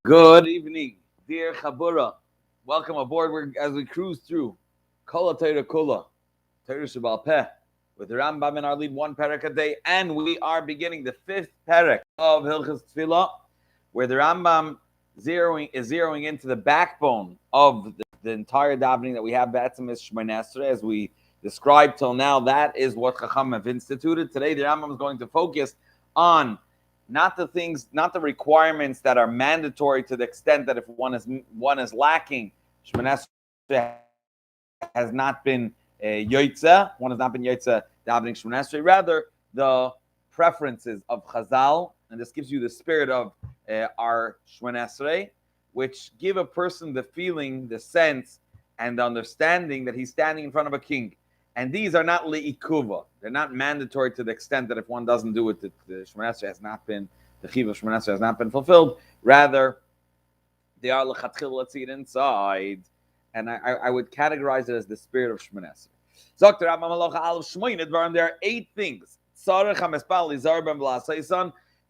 Good evening, dear Chabura. Welcome aboard as we cruise through Kol Torah Kula, Torah Shebal Peh, with the Rambam in our lead one Perek a day, and we are beginning the fifth Perek of Hilchos Tefilla, where the Rambam is zeroing into the backbone of the entire davening that we have. Be'etzem is Shmoneh Esrei, as we described till now. That is what Chacham have instituted. Today, the Rambam is going to focus on not the requirements that are mandatory to the extent that if one is lacking, Shmoneh Esrei has not been Yoitza, one has not been Yoitza davening Shmoneh Esrei. Rather, the preferences of Chazal, and this gives you the spirit of our Shmoneh Esrei, which give a person the feeling, the sense, and the understanding that he's standing in front of a king. And these are not li'ikuva. They're not mandatory to the extent that if one doesn't do it, the Shmoneh Esrei has not been, the chiv of Shmoneh Esrei has not been fulfilled. Rather, they are l'chatchil, let's see it inside. And I would categorize it as the spirit of Shmoneh Esrei. There are 8 things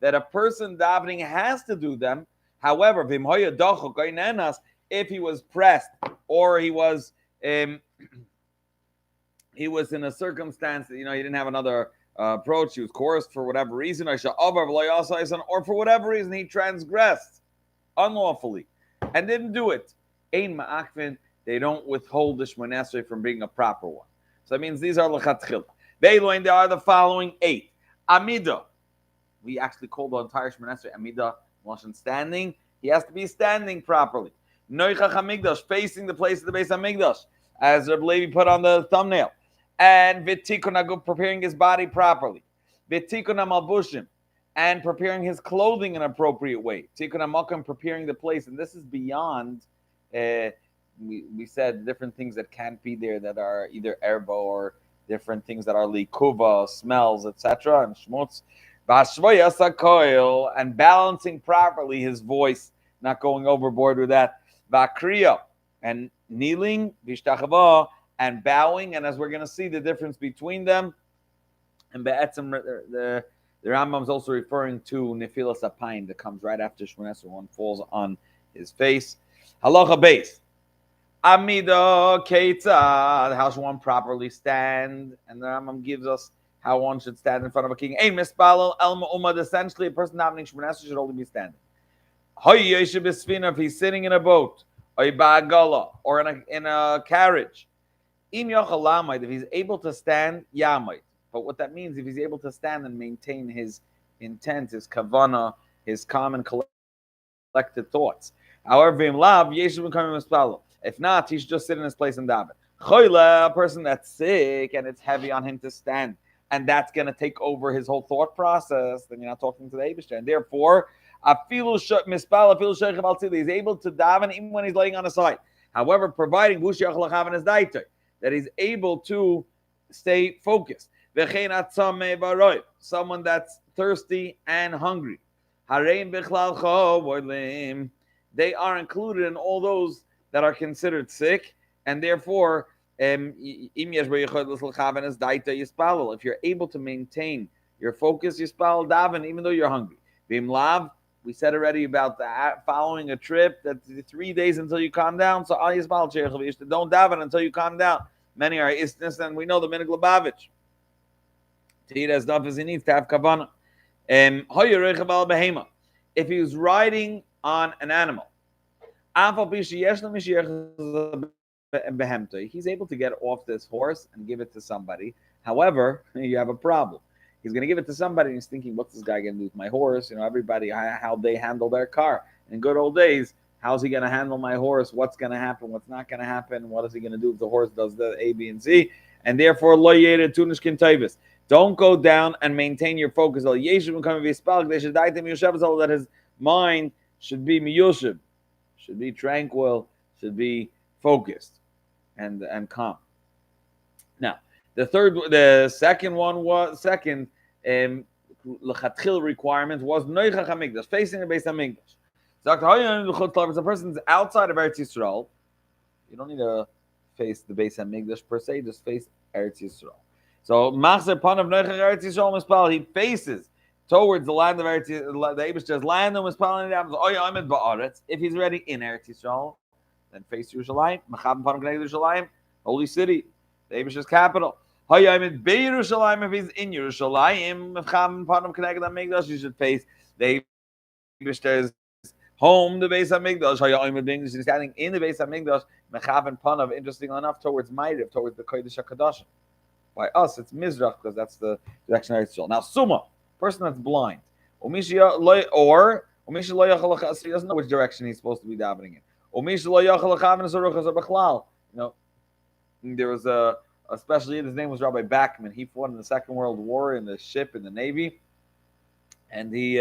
that a person davening has to do them. However, if he was pressed or he was in a circumstance that, he didn't have another approach, he was coerced for whatever reason, or for whatever reason he transgressed unlawfully and didn't do it, they don't withhold the Shmoneh Esrei from being a proper one. So that means these are l'chatchila. There are the following 8. Amida. We actually call the entire Shmoneh Esrei Amida, Lashon standing. He has to be standing properly. Noichach HaMikdash, facing the place of the Beis HaMikdash, as Rabbi Levi put on the thumbnail. And V'tikun HaGuf, preparing his body properly. V'tikun HaMalbushim, and preparing his clothing in an appropriate way. Tikun HaMakom, preparing the place. And this is beyond, we said different things that can't be there that are either erbo or different things that are likuva, smells, etc. and shmutz. V'ashvoyas HaKoil, and balancing properly his voice, not going overboard with that. V'akriya, and kneeling, v'ishtachava, and bowing, and as we're going to see the difference between them. And be'etzem, the Rambam is also referring to nefilas apayim that comes right after Shmoneh Esrei, one falls on his face. Halacha beis. Amida Ketzad, how should one properly stand? And the Rambam gives us how one should stand in front of a king. Ein mispalel el ma'umad, essentially a person davening Shmoneh Esrei should only be standing. Hoy yeshiv b'sfina, if he's sitting in a boat, or or in a carriage. Im yochel lamayid, if he's able to stand, yamayid. But what that means, if he's able to stand and maintain his intent, his kavana, his calm and collected thoughts. However, im lav yeshiv b'kamim mispalel. If not, he should just sit in his place and daven. Choyle, a person that's sick and it's heavy on him to stand, and that's going to take over his whole thought process, then you're not talking to the Eibishter. And therefore, he's able to daven even when he's laying on his side. However, providing that he's able to stay focused. Someone that's thirsty and hungry. They are included in all those that are considered sick, and therefore, if you're able to maintain your focus, yispal daven, even though you're hungry. We said already about that following a trip, that 3 days until you calm down. So don't daven until you calm down. Many are istnis, and we know the minig Lubavitch. To eat as enough as he needs to have kavanah. If he was riding on an animal, he's able to get off this horse and give it to somebody. However, you have a problem. He's going to give it to somebody, and he's thinking, what's this guy going to do with my horse? Everybody, how they handle their car. In good old days, how's he going to handle my horse? What's going to happen? What's not going to happen? What is he going to do if the horse does the A, B, and C? And therefore, don't go down and maintain your focus. That his mind should be miyushiv, should be tranquil, should be focused and calm. Now, the second lechatchil requirement was noichach hamikdash, facing the Beis Hamikdash. If a person's outside of Eretz Yisrael, you don't need to face the Beis Hamikdash per se, just face Eretz Yisrael. So machzer panav noichach Eretz Yisrael mispal, he faces towards the land of Eretz Yisrael, the Eibishter's land, and was planning it. If he's already in Eretz Yisrael, then face Yerushalayim, Mechavim Panim K'neged Yerushalayim, holy city, the Eibishter's capital. Hayomid Be Yerushalayim, if he's in Yerushalayim, Mechavim Panim K'neged Hamikdash, you should face the Eibishter's home, the Beis Hamikdash. Hayomid being standing in the Beis Hamikdash, Mechavim Panim, interesting enough, towards Ma'ariv, towards the Kodesh HaKadoshim. By us, it's Mizrach, because that's the direction of Eretz Yisrael. Now, Summa, person that's blind, or he doesn't know which direction he's supposed to be davening in. There was a special, his name was Rabbi Bachman. He fought in the Second World War in the ship, in the Navy, and he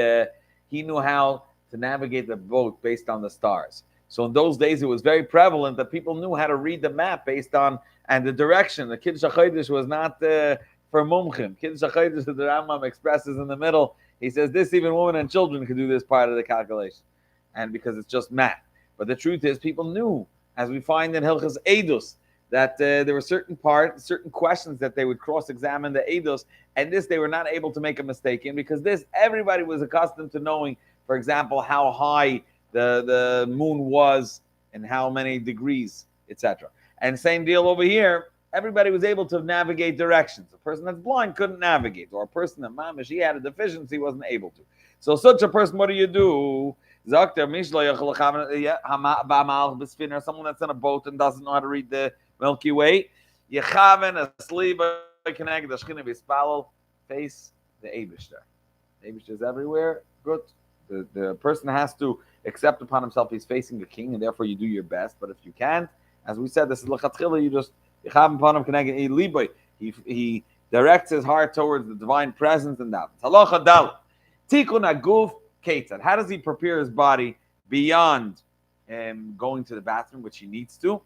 knew how to navigate the boat based on the stars. So in those days, it was very prevalent that people knew how to read the map based on and the direction. The Kiddush HaChodesh was not for mumchim. Kiddush HaChodesh, the Rambam expresses in the middle. He says this, even women and children could do this part of the calculation, and because it's just math. But the truth is, people knew, as we find in Hilchas Eidos, that there were certain questions that they would cross-examine the Eidos, and this they were not able to make a mistake in, because this everybody was accustomed to knowing. For example, how high the moon was and how many degrees, etc. And same deal over here. Everybody was able to navigate directions. A person that's blind couldn't navigate, or a person that mamish, he had a deficiency, wasn't able to. So such a person, what do you do? Someone that's in a boat and doesn't know how to read the Milky Way. Face the Eibishter. The Eibishter is everywhere. Good. The person has to accept upon himself he's facing the king, and therefore you do your best. But if you can't, as we said, this is l'chatchila, you just he directs his heart towards the divine presence and that. Halacha dal. Tikun aguf ketzad. How does he prepare his body beyond going to the bathroom, which he needs to?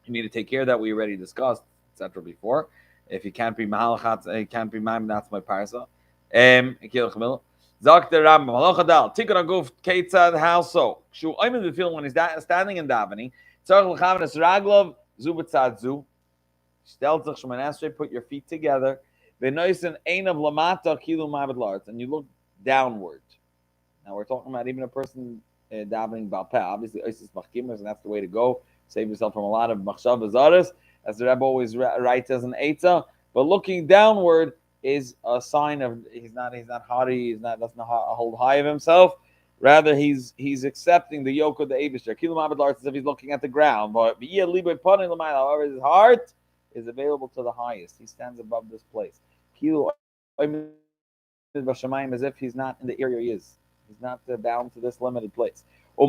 You need to take care of that. We already discussed, etc. before. If he can't be mahalachat, he can't be ma'am. That's my parsa. Zak the Rambam, halacha dal. Tikun aguf ketzad. How so? Shu oimed the feeling when he's standing in davening. Tzarich l'chavenes raglov zu b'tzad zu. Stel tzach shemen esrei. Put your feet together. V'noisen ein of lamata kilu ma'abed la'aretz, and you look downward. Now we're talking about even a person davening balpeh. Obviously, oisis machkimas, and that's the way to go. Save yourself from a lot of machshav zaris, as the Rebbe always writes as an eitzah. But looking downward is a sign of he's not haughty. Doesn't hold high of himself. Rather, he's accepting the yoke of the Eibishter. Kilu ma'abed la'aretz, as if he's looking at the ground. But however, his heart is available to the highest. He stands above this place. Kilu as if he's not in the area he is. He's not bound to this limited place. Now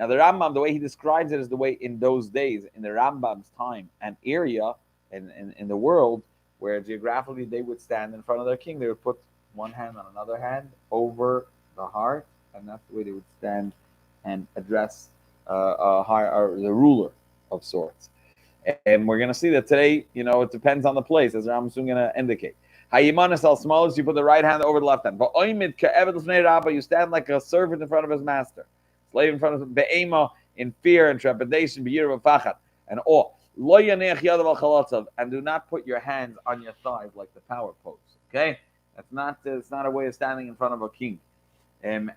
the Rambam, the way he describes it is the way in those days, in the Rambam's time and area in the world, where geographically they would stand in front of their king. They would put one hand on another hand over the heart, and that's the way they would stand and address the ruler of sorts. And we're going to see that today, it depends on the place, as I'm soon going to indicate. Hayimanis al smalis, you put the right hand over the left hand. But oimid ka'eved l'fnei rabba, you stand like a servant in front of his master. Slave in front of him, be'ema, in fear and trepidation, be'yir v'fachat, and awe. Lo yaneach yadav al chalatzav, and do not put your hands on your thighs like the power pose. Okay? It's not a way of standing in front of a king and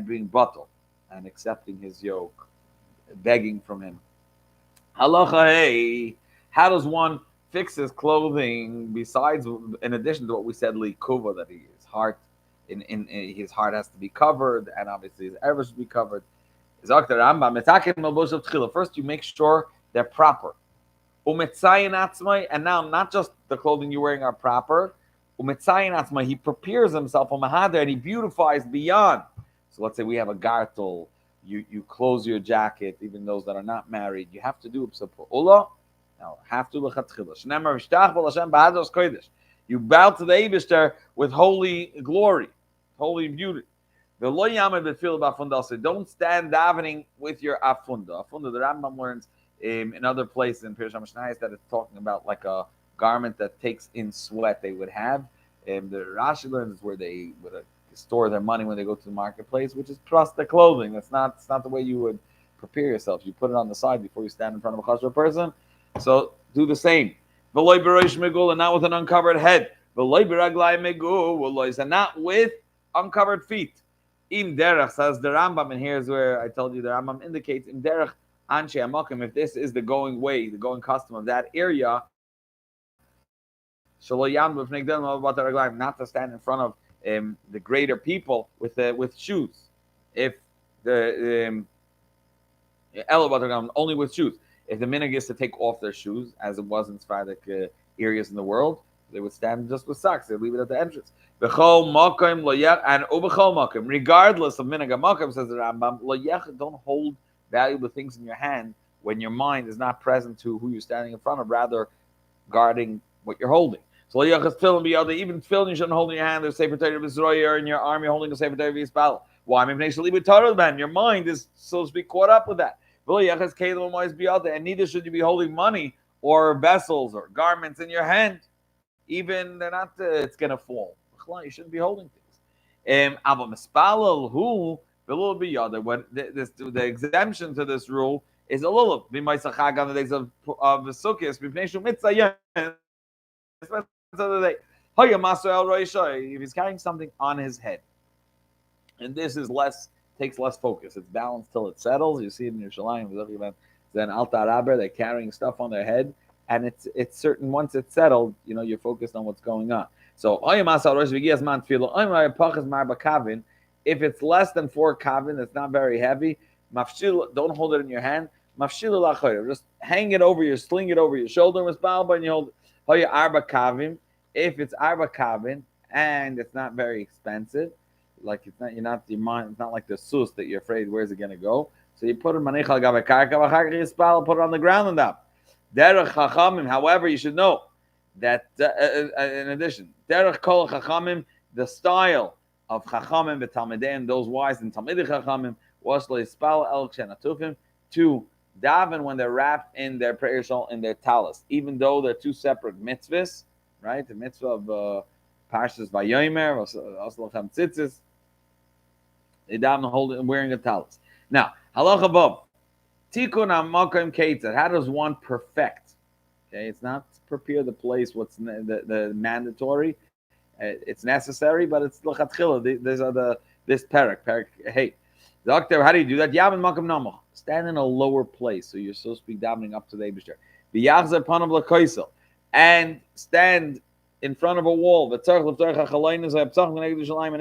being batal and accepting his yoke, begging from him. Halacha hey, how does one fix his clothing besides, in addition to what we said, likuva, that his heart his heart has to be covered, and obviously his ever should be covered. First, you make sure they're proper. And now not just the clothing you're wearing are proper. He prepares himself and he beautifies beyond. So let's say we have a gartel. You close your jacket, even those that are not married. You have to do psapula. Now, have to l'chatchila. You bow to the Eibishter with holy glory, holy beauty. Don't stand davening with your afunda. Afunda, the Rambam learns in other places in Pirush HaMishnayos that it's talking about like a garment that takes in sweat they would have. The Rashi learns where they would store their money when they go to the marketplace, which is prosta clothing. It's not the way you would prepare yourself. You put it on the side before you stand in front of a chashuv person. So do the same. And not with an uncovered head. And not with uncovered feet. Im derech, says the Rambam, and here's where I told you the Rambam indicates im derech anshe amakim. If this is the going way, the going custom of that area, not to stand in front of the greater people with shoes. If the only with shoes. If the minhag is to take off their shoes, as it was in Sephardic areas in the world, they would stand just with socks. They leave it at the entrance. And regardless of minhag makom, says the Rambam, don't hold valuable things in your hand when your mind is not present to who you're standing in front of, rather guarding what you're holding. So even tefillin you shouldn't hold in your hand. There's sefer Torah b'zroyer in your arm. You're holding a sefer Torah v'yispal. Why? Your mind is, so to speak, caught up with that. And neither should you be holding money or vessels or garments in your hand. Even they're not. It's gonna fall. You shouldn't be holding things. The exemption to this rule is a lulav. On the days of Sukkot, if he's carrying something on his head, and this is takes less focus. It's balanced till it settles. You see it in your Shalayim. We're talking about then Alta Araber. They're carrying stuff on their head, and it's certain. Once it's settled, you're focused on what's going on. So if it's less than 4 kavin, it's not very heavy. Don't hold it in your hand. Just hang it over sling it over your shoulder, and you hold it. If it's arba kavin and it's not very expensive, like your mind, it's not like the sus that you're afraid where's it gonna go. So you put it manichal gabe karka, put it on the ground and up. Derech chachamim. However, you should know that in addition, derech kol chachamim, the style of chachamim v'talmideim, those wise and talmidei chachamim, was leispal el kshenatufim, to daven when they're wrapped in their prayer shawl, in their talis, even though they're 2 separate mitzvahs, right? The mitzvah of Parshas Vayomer, also tzitzis, they daven holding wearing a talis. Now, halacha above, tikkun hamakom keitzad. How does one perfect? Okay, it's not prepare the place. What's the mandatory? It's necessary, but it's l'chatchila. These are this perek. Hey, doctor, how do you do that? Yavin makam namach. Stand in a lower place, so you're supposed to be davening up to the Eibishter. V'yachzer panav l'koisel, and stand in front of a wall. And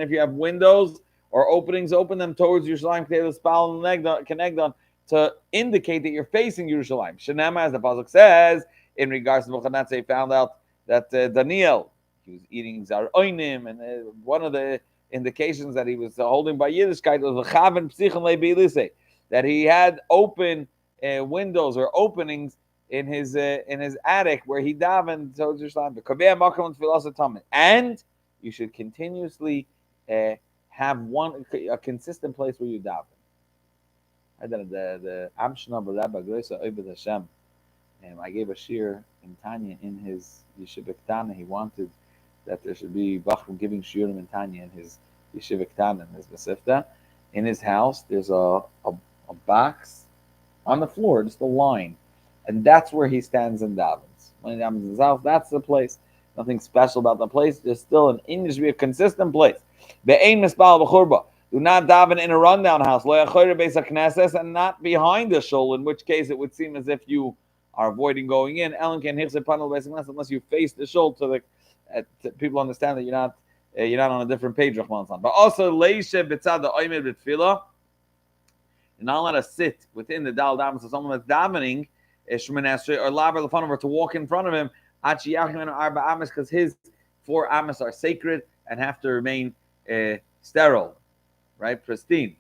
if you have windows or openings, open them towards Yerushalayim to indicate that you're facing Yerushalayim. Shenema, as the pasuk says, in regards to Nebuchadnezzar, found out that Daniel, he was eating zar oinim, and one of the indications that he was holding by Yiddishkeit was that he had open windows or openings in his attic where he davened towards Yerushalayim. And you should continuously have a consistent place where you daven. The Amshna Rabbi Yusewitz Hashem. I gave a shir in Tanya in his Yeshiva Ktana. He wanted that there should be Bachram giving shiurim in Tanya in his Yeshiva Ktana, in his Masifta. In his house, there's a box on the floor, just a line. And that's where he stands and davens. When he davens in his house, that's the place. Nothing special about the place. There's still an English, be a consistent place. Be'ein mispal b'churba. Do not daven in a rundown house. Lo yachoyer beis hakneses, and not behind the shul, in which case it would seem as if you are avoiding going in. Ellen can hichse panel beis hakneses, unless you face the shul to people understand that you're not on a different page. But also leishe b'tzad ha'omer b'tefilla. You're not allowed to sit within the dal daven. So someone that's davening or laver lefanov, to walk in front of him, because his 4 amas are sacred and have to remain sterile, right, pristine.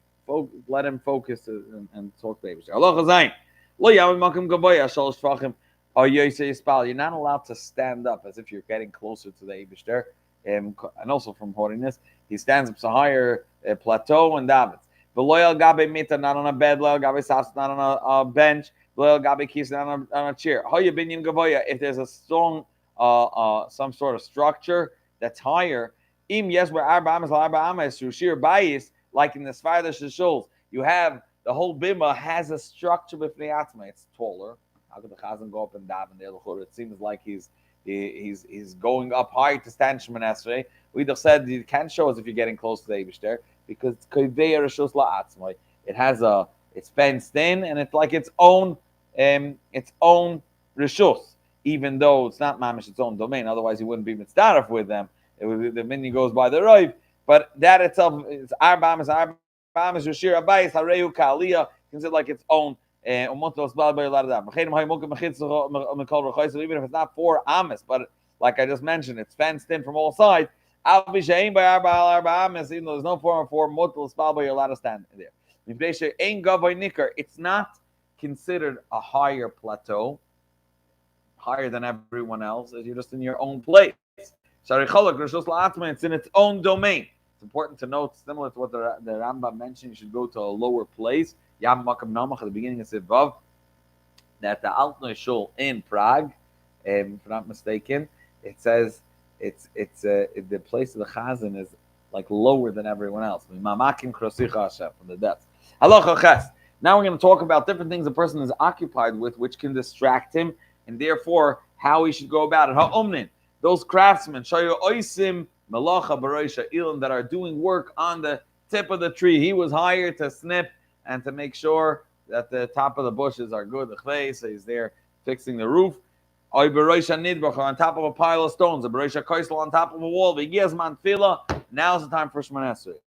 Let him focus and talk to Eibishter. You're not allowed to stand up as if you're getting closer to the Eibishter. And also from holiness, he stands up to a higher plateau and davens. Not on a bed, not on a bench, not on a chair. If there's a strong, some sort of structure that's higher, like in the Sephardic shuls, you have the whole bima has a structure with neatzma. It's taller. How could the chazan go up and daven there? It seems like he's He's going up high to stand Shemoneh Esrei. We just said you can't show us if you're getting close to the Eibishter because it has it's fenced in and it's like its own rishus, even though it's not mamish its own domain. Otherwise, he wouldn't be mitzdaref with them. It would, the minion goes by the roiv, but that itself is arbamas rishir abayis hareu ka'aliyah, considered like its own. Even if it's not 4 amas, but like I just mentioned, it's fenced in from all sides. Even though there's no form of 4 mutal spalba, you're allowed to stand there. It's not considered a higher plateau, higher than everyone else, as you're just in your own place. It's in its own domain. It's important to note, similar to what the Rambam mentioned, you should go to a lower place. Yam Makam Namach at the beginning of Sivav, that the Altnoi Shul in Prague, if I'm not mistaken, it says it's the place of the Chazan is like lower than everyone else. Mamakim Krosicha Hashem from the depths. Halacha Ches. Now we're going to talk about different things a person is occupied with, which can distract him, and therefore how he should go about it. Ha'omnin, those craftsmen, Shayu Oisim Malacha Baroisha Ilim, that are doing work on the tip of the tree. He was hired to snip and to make sure that the top of the bushes are good. So he's there fixing the roof. On top of a pile of stones. On top of a wall. Now's the time for Shemoneh Esrei.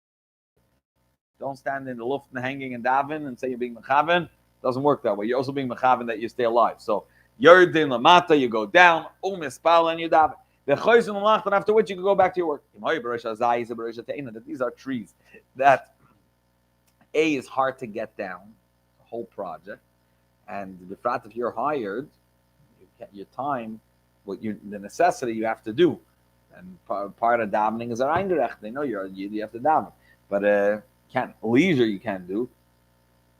Don't stand in the luft and hanging and daven and say you're being mechaven. Doesn't work that way. You're also being mechaven that you stay alive. So Yerdin Lamata, you go down, Umispal, and you daven. The Choyz and Malach, and after which you can go back to your work. That these are trees that is hard to get down, the whole project, and the frat if you're hired, you get your time, the necessity you have to do, and part of davening is eingerecht. They know you have to daven, but leisure you can't do.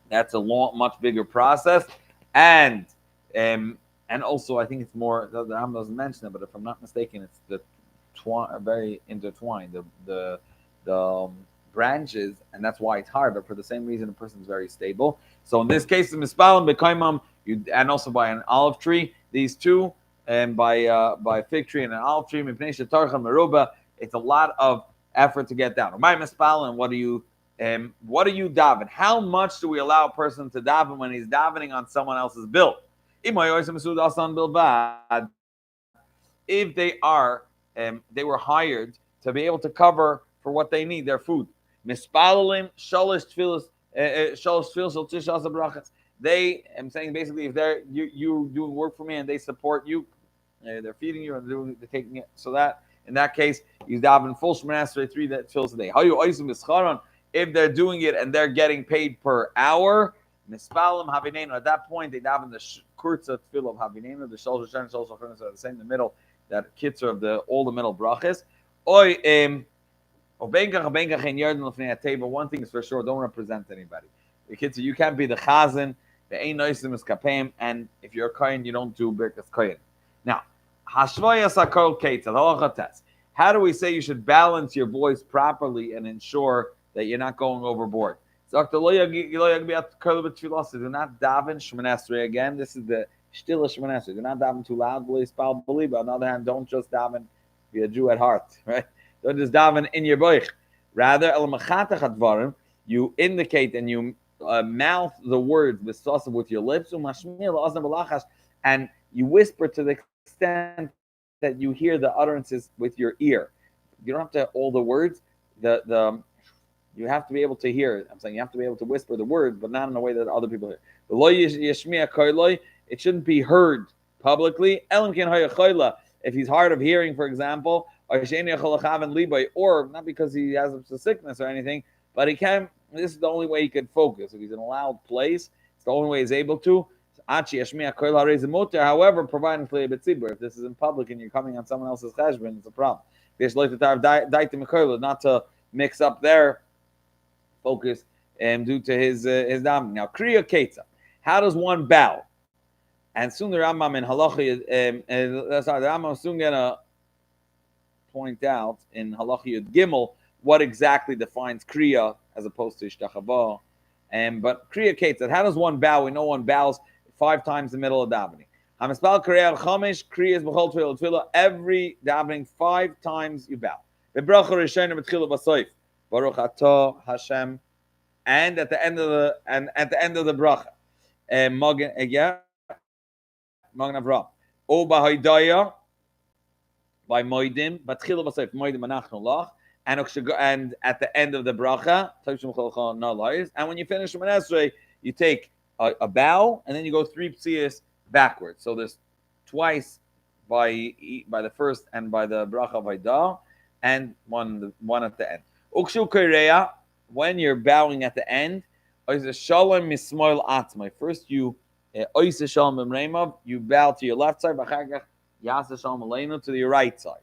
That's a much bigger process, and also I think it's more. The Ram doesn't mention it, but if I'm not mistaken, it's very intertwined. The branches, and that's why it's hard. But for the same reason, a person is very stable. So in this case, the mispalim bekaimam, and also by an olive tree. These two, and by a fig tree and an olive tree, it's a lot of effort to get down. My mispalim, what do you daven? How much do we allow a person to daven when he's davening on someone else's bill? If they were hired to be able to cover for what they need, their food. Mispalalim shalish tefillas tishas brachas. They, I'm saying basically, if they're you doing work for me and they support you, they're feeding you and they're taking it. So that in that case, you daven full Shemoneh Esrei 3 tefillas a day. How you oisim mischaron? If they're doing it and they're getting paid per hour, mispalim havinenu. At that point, they daven the kurza tefillah of havinenu. The shalosh shen shalosh are the same in the middle. That kitzur of all the middle brachas. One thing is for sure, don't represent anybody. The kids, you can't be the chazan, the ein noisim is kapayim, and if you're a kohen, you don't do birkas kohen. Now, hashvayas hakol ketzad halacha tes. How do we say you should balance your voice properly and ensure that you're not going overboard? Do not daven Shemoneh Esrei again. This is the shtila Shemoneh Esrei. Do not daven too loud. On the other hand, don't just daven. Be a Jew at heart, right? Don't just daven in your boich. Rather, you indicate and you mouth the words with your lips, and you whisper to the extent that you hear the utterances with your ear. You don't have to all the words. You have to be able to hear. I'm saying you have to be able to whisper the words, but not in a way that other people hear. It shouldn't be heard publicly. If he's hard of hearing, for example, or not because he has a sickness or anything, but he can. This is the only way he can focus. If he's in a loud place, it's the only way he's able to. However, providing if this is in public and you're coming on someone else's cheshbon, it's a problem. Not to mix up their focus due to his davening. Now, kriya ketza. How does one bow? And soon the Rambam in Halacha, the Rambam is soon gonna point out in Halacha Yud Gimel what exactly defines kriya as opposed to ishtachava. But kriya ketza. How does one bow? We know one bows 5 times in the middle of davening. Hamispal Kriya Chomish, Kriyas B'chol Tefillah Tefillah. Every davening 5 times you bow. The bracha Rishayna B'tchila B'soif. Baruch Atah Hashem. And at the end of the bracha. Magen Avraham. O B'Haydaya. By Moedim. B'tchila B'soif. Moedim Anachnu Lach. And at the end of the bracha. And when you finish Shemoneh Esrei, you take a bow, and then you go 3 psiyas backwards. So there's twice by the first and by the bracha vayda, and one at the end. Ukshu koreya, when you're bowing at the end, shalom mismoil atzmai. First you shalom b'mreimav, you bow to your left side, b'chagach yasa shalom aleinu to your right side.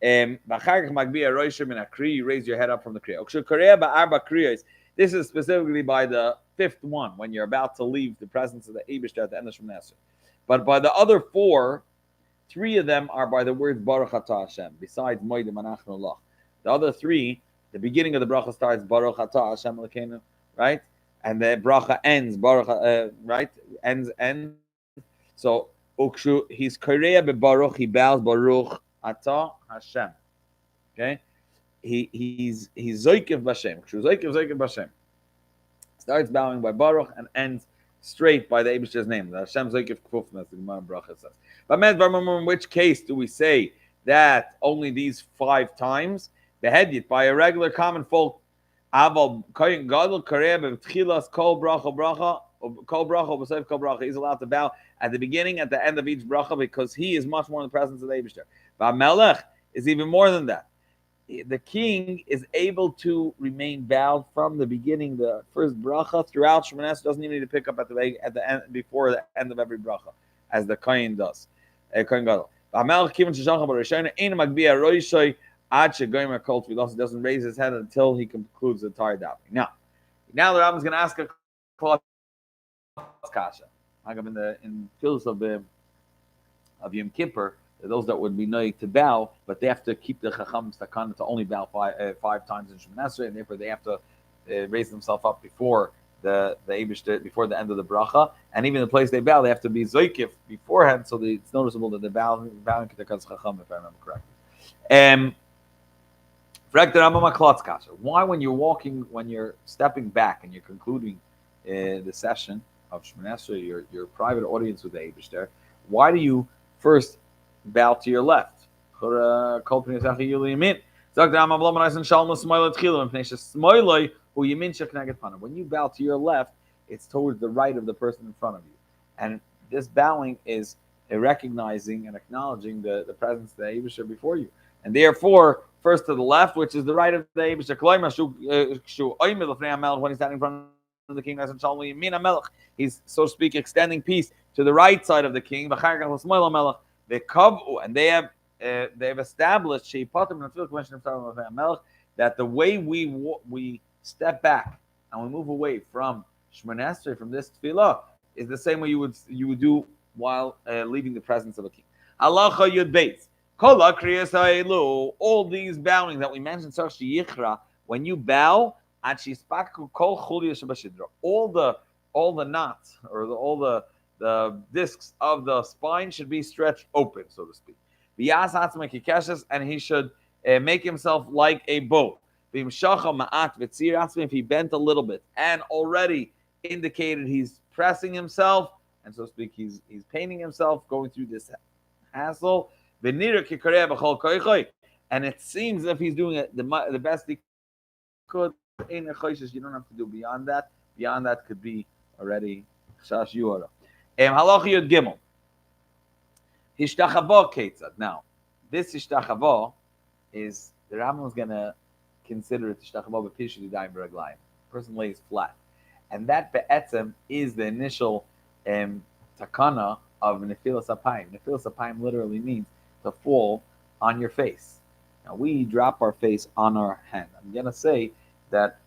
B'chagach magbiya roisha min akri, you raise your head up from the kriya. Ukshu koreya ba'arba kriyos. This is specifically by the 5th one, when you're about to leave the presence of the Eibishter at the end of Shemoneh Esrei. But by the other 4, 3 of them are by the words Baruch Atah Hashem, besides Moedim Anachnu Lach. The other 3, the beginning of the bracha starts Baruch Atah Hashem Elokeinu, right? And the bracha ends Baruch, right? Ends. So Ukshu, he's Korea beBaruch, he bows Baruch Atah Hashem. Okay? He's Zoikev B'Shem. Zoikev B'Shem. Starts bowing by Baruch and ends straight by the Eibishter's name. The Hashem Zoikev Kfufnas, the Gemara Bracha says. But in which case do we say that only these 5 times? Behedit, by a regular common folk. Aval Kohen Gadol Kareh B'Tchilas Kol Bracha B'Seif Kol Bracha. He's allowed to bow at the beginning, at the end of each bracha, because he is much more in the presence of the Eibishter. But Melech is even more than that. The king is able to remain bowed from the beginning, the first bracha, throughout Shemoneh Esrei. Doesn't even need to pick up at the end, before the end of every bracha, as the kohen does. Kohen Gadol. He doesn't raise his head until he concludes the entire davening. Now the Rambam is going to ask a kasha. Like I'm in fields of Yom Kippur. Those that would be noig to bow, but they have to keep the chacham's takana to only bow 5 times in Shemoneh Esrei, and therefore they have to raise themselves up before the Eibishter, before the end of the bracha. And even the place they bow, they have to be zoikif beforehand, so it's noticeable that they're bowing to the chacham, if I remember correctly. Why, when you're stepping back and you're concluding the session of Shemoneh Esrei, your private audience with the Eibishter, why do you first bow to your left? When you bow to your left, it's towards the right of the person in front of you. And this bowing is recognizing and acknowledging the presence of the Eibishter before you. And therefore, first to the left, which is the right of the Eibishter, when he's standing in front of the king, he's, so to speak, extending peace to the right side of the king. They and they have established that the way we step back and we move away from Shemoneh Esrei, from this tefillah, is the same way you would do while leaving the presence of a king. Halacha Yud Beis. All these bowing that we mentioned, when you bow, all the knots, or all the discs of the spine should be stretched open, so to speak. And he should make himself like a bow. If he bent a little bit and already indicated he's pressing himself, and so to speak, he's painting himself, going through this hassle. And it seems as if he's doing it the best he could. You don't have to do beyond that. Beyond that could be already shash yuara. Halacha Yud Gimel. Hishtachava ketzad. Now, this hishtachava is, the Rambam is going to consider it hishtachava b'pish yadayim b'raglayim. Person lays flat, and that be'etzem is the initial takana of nefilas apayim. Nefilas apayim literally means to fall on your face. Now we drop our face on our hand. I'm going to say that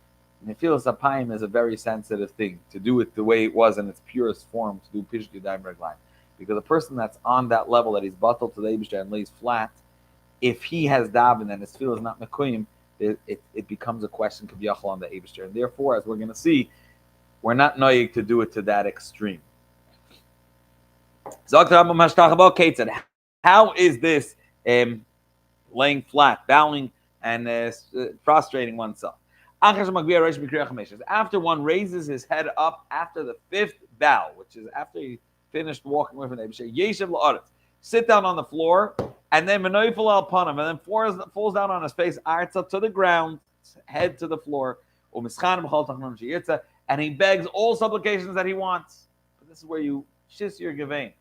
nefilas apayim is a very sensitive thing, to do it the way it was in its purest form, to do pish yadayim b'raglayim. Because a person that's on that level, that he's bottled to the Eibishter and lays flat, if he has daven and his tefillah is not mekuyim, it becomes a question k'vyachol on the Eibishter. And therefore, as we're going to see, we're not noyig to do it to that extreme. How is this laying flat, bowing, and prostrating oneself? After one raises his head up after the fifth bow, which is after he finished walking away from the Yeshiv, sit down on the floor, and then menoifel upon him, and then falls down on his face, arza to the ground, head to the floor, and he begs all supplications that he wants. But this is where you shis your gevein.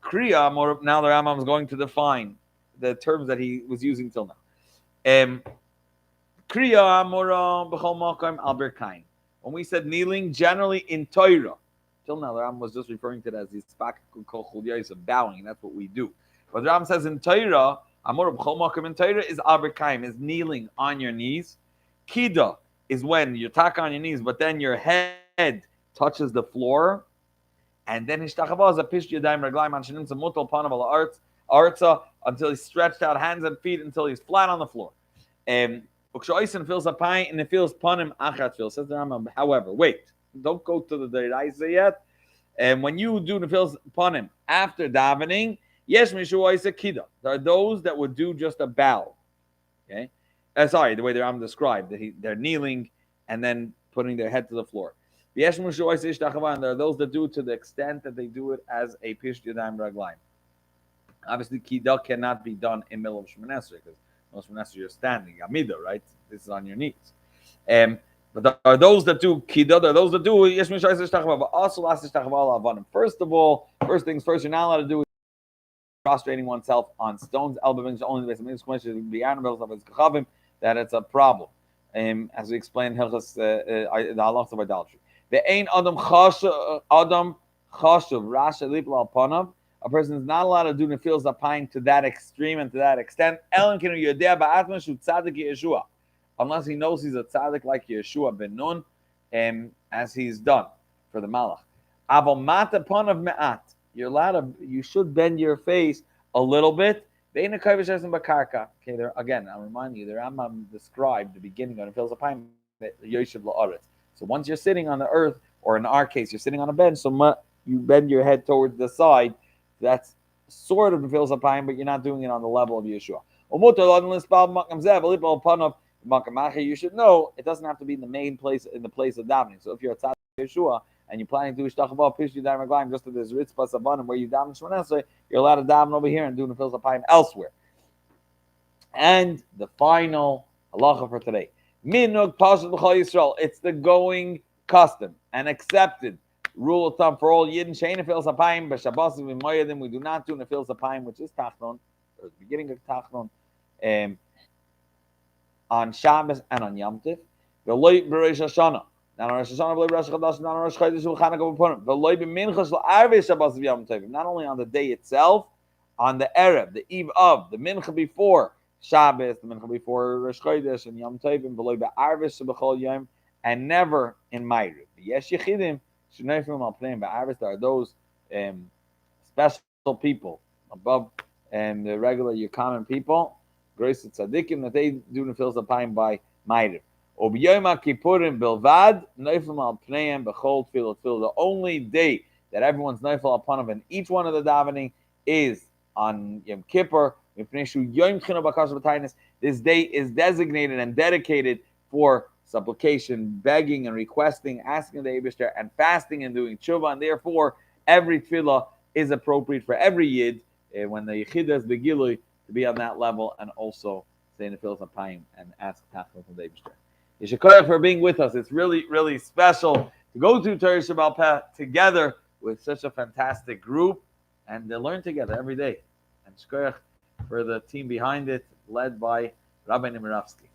Kriya, now the Rambam is going to define the terms that he was using till now. Kriya amora b'chol makom al berkain. When we said kneeling, generally in Torah, till now the Rambam was just referring to it as the spakul of bowing, and that's what we do. But the Rambam says in Torah, amora b'chol makom in Torah is al berkain, is kneeling on your knees. Kida is when you're talking on your knees, but then your head touches the floor. And then hishtachava is a pish yadayim raglayim an shenim mutal panav al arza until he's stretched out hands and feet until he's flat on the floor. Ukshoisen feels a pine and it feels panim achat feels. Says the Rambam. However, wait, don't go to the deraisa yet. And when you do the feels panim after davening, yes, mishu oisa kida. There are those that would do just a bow. Okay, sorry, the way the Rambam described that they're kneeling and then putting their head to the floor. And there are those that do it to the extent that they do it as a pish yadayim raglayim. Obviously, kida cannot be done in middle of Shemoneh Esrei because most Shemoneh Esrei you're standing, amida, right? This is on your knees. But there are those that do kida. There are those that do yesh mishayis ishtachava, but also last ishtachava lavanim. First of all, first things first, you're not allowed to do prostrating oneself on stones, elbowings, only the base of the animals of his kachavim. That it's a problem, as we explained Hilchos the halachos of idolatry. The ain adam chashuv rasha lipla al panav. A person is not allowed to do nefilus apayim to that extreme and to that extent. Unless he knows he's a tzaddik like Yeshua ben Nun, as he's done for the malach. You're allowed to. You should bend your face a little bit. Okay, there again. I'll remind you. The Rambam described the beginning of nefilus apayim Yoshev la'aretz. So once you're sitting on the earth, or in our case, you're sitting on a bench, so you bend your head towards the side. That's sort of the feels of pain, but you're not doing it on the level of Yeshua. You should know it doesn't have to be in the main place, in the place of davening. So if you're a tzaddik Yeshua and you're planning to do ishtachava, pish yadayim raglayim, just to this ritzvah savanim where you daven Shemoneh Esrei, you're allowed to daven over here and do the feels of pain elsewhere. And the final halacha for today. Minug Pashat B'chol Yisrael. It's the going custom and accepted rule of thumb for all Yidden. Shein nefils apayim b'Shabbosim v'moedim. We do not do nefils apayim, which is Tachnon, or the beginning of Tachnon, on Shabbos and on Yom Tiv. V'loi b'Rosh Hashanah. Not on Rosh Hashanah, v'loi b'Rosh Chodesh, not on Rosh Chodesh v'Chanukah v'Purim. V'loi b'Minchas l'Arvei Shabbos v'Yom Tiv. Not only on the day itself, on the Erev, the eve of, the Mincha before Shabbos, the Mincha before Rosh Chodesh and Yom Tovim, v'loi b'Arvei Shabbachol Yom, and never in Ma'ariv. Yes, Yechidim, there are those special people above the regular, your common people, grace tzaddikim, that they do nefilus apayim by Ma'ariv. The only day that everyone's neifel upon him in each one of the davening is on Yom Kippur. This day is designated and dedicated for supplication, begging and requesting, asking the Eibishter, and fasting and doing tshuva, and therefore every tefillah is appropriate for every yid when the yechidas begilui to be on that level, and also say nefillas apayim and ask tachlis from the Eibishter. Yeshikoyach for being with us. It's really, really special to go to Torah Shabbat Peh together with such a fantastic group and to learn together every day. And Yeshikoyach for the team behind it, led by Rabbi Nemirovsky.